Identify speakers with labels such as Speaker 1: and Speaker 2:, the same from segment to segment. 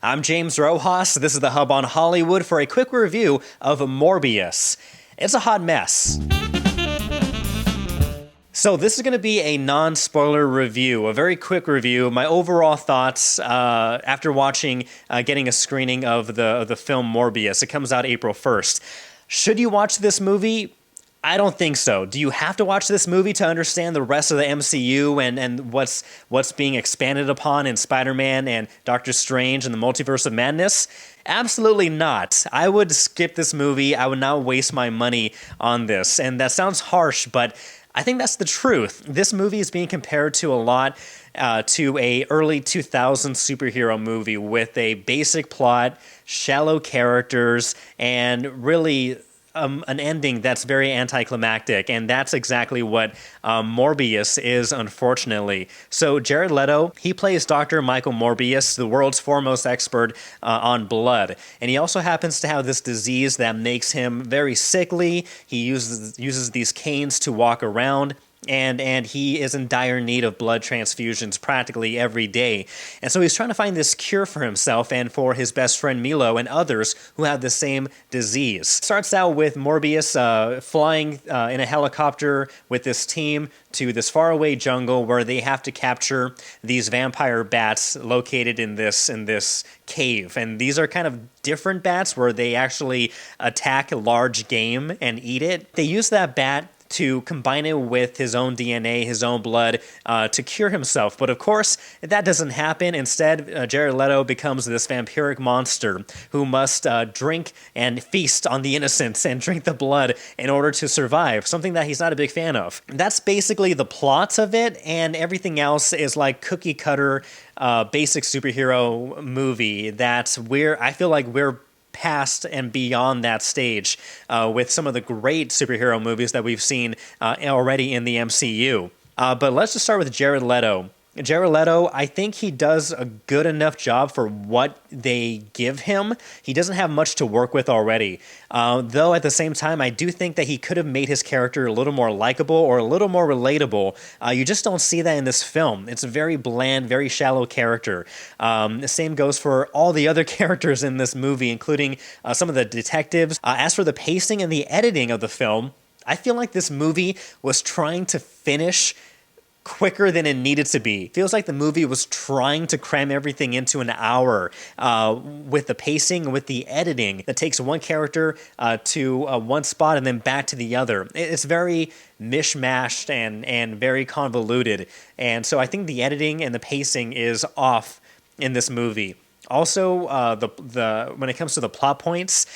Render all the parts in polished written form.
Speaker 1: I'm James Rojas. This is the Hub on Hollywood for a quick review of Morbius. It's a hot mess. So this is going to be a non-spoiler review, a very quick review. My overall thoughts after watching, getting a screening of the film Morbius. It comes out April 1st. Should you watch this movie? I don't think so. Do you have to watch this movie to understand the rest of the MCU and what's being expanded upon in Spider-Man and Doctor Strange and the Multiverse of Madness? Absolutely not. I would skip this movie. I would not waste my money on this. And that sounds harsh, but I think that's the truth. This movie is being compared to a lot to a early 2000s superhero movie with a basic plot, shallow characters, and really an ending that's very anticlimactic, and that's exactly what Morbius is, unfortunately. So Jared Leto, he plays Dr. Michael Morbius, the world's foremost expert on blood, and he also happens to have this disease that makes him very sickly. He uses these canes to walk around. And he is in dire need of blood transfusions practically every day. And so he's trying to find this cure for himself and for his best friend Milo and others who have the same disease. Starts out with Morbius flying in a helicopter with this team to this faraway jungle where they have to capture these vampire bats located in this cave. And these are kind of different bats where they actually attack large game and eat it. They use that bat to combine it with his own DNA, his own blood, to cure himself. But of course, that doesn't happen. Instead, Jared Leto becomes this vampiric monster who must drink and feast on the innocents and drink the blood in order to survive, something that he's not a big fan of. That's basically the plot of it, and everything else is like cookie cutter, basic superhero movie I feel like we're past and beyond that stage with some of the great superhero movies that we've seen already in the MCU. But let's just start with Jared Leto. Jared Leto, I think he does a good enough job for what they give him. He doesn't have much to work with already. Though at the same time, I do think that he could have made his character a little more likable or a little more relatable. You just don't see that in this film. It's a very bland, very shallow character. The same goes for all the other characters in this movie, including some of the detectives. As for the pacing and the editing of the film, I feel like this movie was trying to finish quicker than it needed to be. Feels like the movie was trying to cram everything into an hour with the pacing and with the editing that takes one character to one spot and then back to the other. It's very mishmashed and very convoluted. And so I think the editing and the pacing is off in this movie. Also, when it comes to the plot points,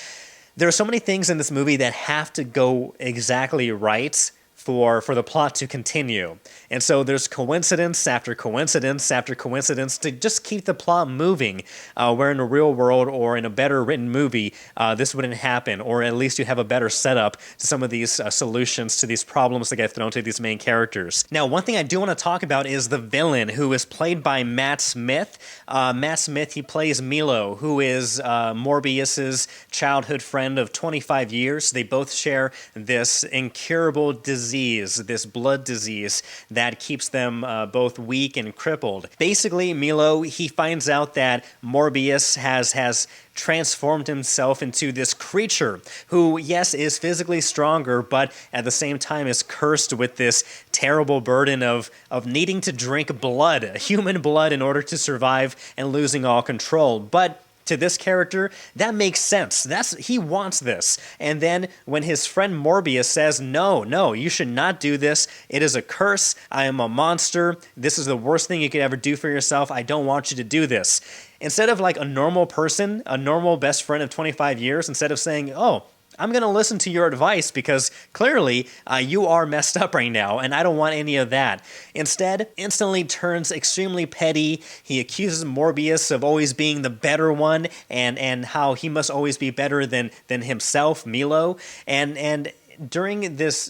Speaker 1: there are so many things in this movie that have to go exactly right for the plot to continue. And so there's coincidence after coincidence after coincidence to just keep the plot moving, where in a real world or in a better written movie, this wouldn't happen, or at least you have a better setup to some of these solutions to these problems that get thrown to these main characters. Now, one thing I do want to talk about is the villain, who is played by Matt Smith. Matt Smith, he plays Milo, who is Morbius's childhood friend of 25 years. They both share this incurable disease, this blood disease that keeps them both weak and crippled. Basically, Milo, he finds out that Morbius has transformed himself into this creature who, yes, is physically stronger, but at the same time is cursed with this terrible burden of needing to drink blood, human blood, in order to survive and losing all control. But to this character, that makes sense. He wants this. And then when his friend Morbius says, no, you should not do this. It is a curse. I am a monster. This is the worst thing you could ever do for yourself. I don't want you to do this. Instead of like a normal person, a normal best friend of 25 years, instead of saying, oh, I'm going to listen to your advice because clearly you are messed up right now and I don't want any of that. Instead, instantly turns extremely petty. He accuses Morbius of always being the better one and how he must always be better than himself, Milo. And during this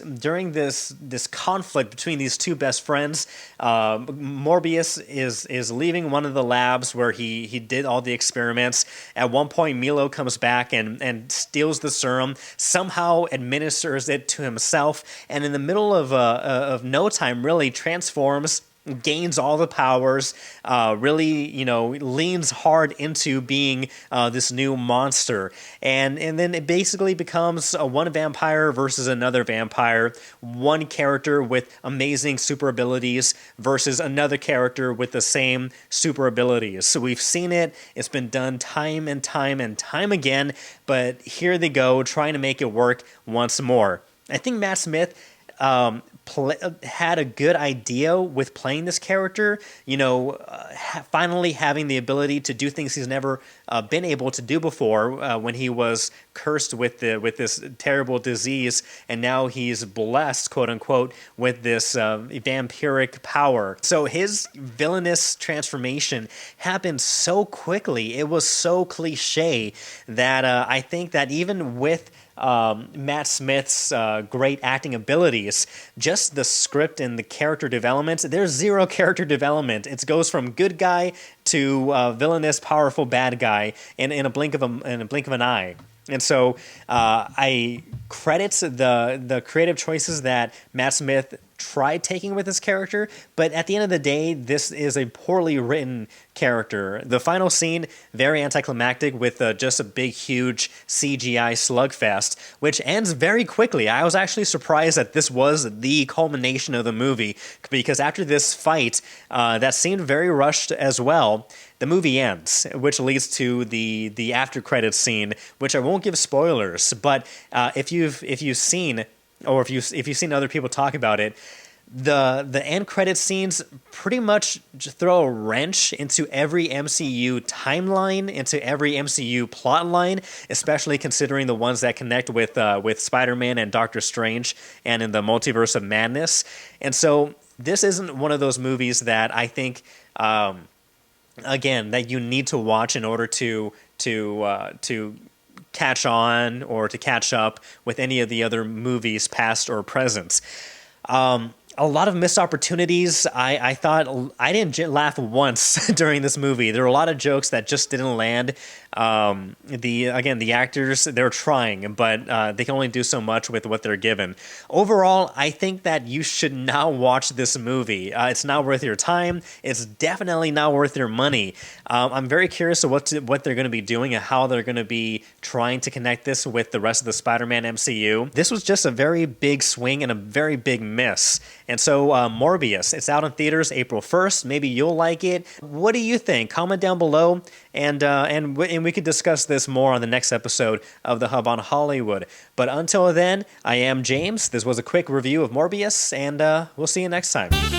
Speaker 1: conflict between these two best friends, Morbius is leaving one of the labs where he did all the experiments. At one point, Milo comes back and steals the serum, somehow administers it to himself, and in the middle of no time, really transforms gains all the powers, really, leans hard into being this new monster. And then it basically becomes one vampire versus another vampire, one character with amazing super abilities versus another character with the same super abilities. So we've seen it. It's been done time and time and time again, but here they go, trying to make it work once more. I think Matt Smith had a good idea with playing this character, finally having the ability to do things he's never been able to do before when he was cursed with this terrible disease, and now he's blessed, quote unquote, with this vampiric power. So his villainous transformation happened so quickly. It was so cliche that I think that even with Matt Smith's great acting abilities, just the script and the character development, there's zero character development. It goes from good guy to villainous, powerful bad guy in a blink of an eye. And so I credit the creative choices that Matt Smith tried taking with this character, but at the end of the day, this is a poorly written character. The final scene, very anticlimactic with just a big, huge CGI slugfest, which ends very quickly. I was actually surprised that this was the culmination of the movie, because after this fight, that seemed very rushed as well, the movie ends, which leads to the after credits scene, which I won't give spoilers, but if you've seen, or if you've seen other people talk about it, the end credit scenes pretty much just throw a wrench into every MCU timeline, into every MCU plot line, especially considering the ones that connect with Spider-Man and Doctor Strange and in the Multiverse of Madness. And so this isn't one of those movies that I think, again, that you need to watch in order to catch on or to catch up with any of the other movies, past or present. A lot of missed opportunities. I thought I didn't laugh once during this movie. There were a lot of jokes that just didn't land. The actors, they're trying, but they can only do so much with what they're given. Overall, I think that you should not watch this movie. It's not worth your time. It's definitely not worth your money. I'm very curious of what they're going to be doing and how they're going to be trying to connect this with the rest of the Spider-Man MCU. This was just a very big swing and a very big miss. And so Morbius, it's out in theaters April 1st. Maybe you'll like it. What do you think? Comment down below, and we could discuss this more on the next episode of The Hub on Hollywood. But until then, I am James. This was a quick review of Morbius, and we'll see you next time.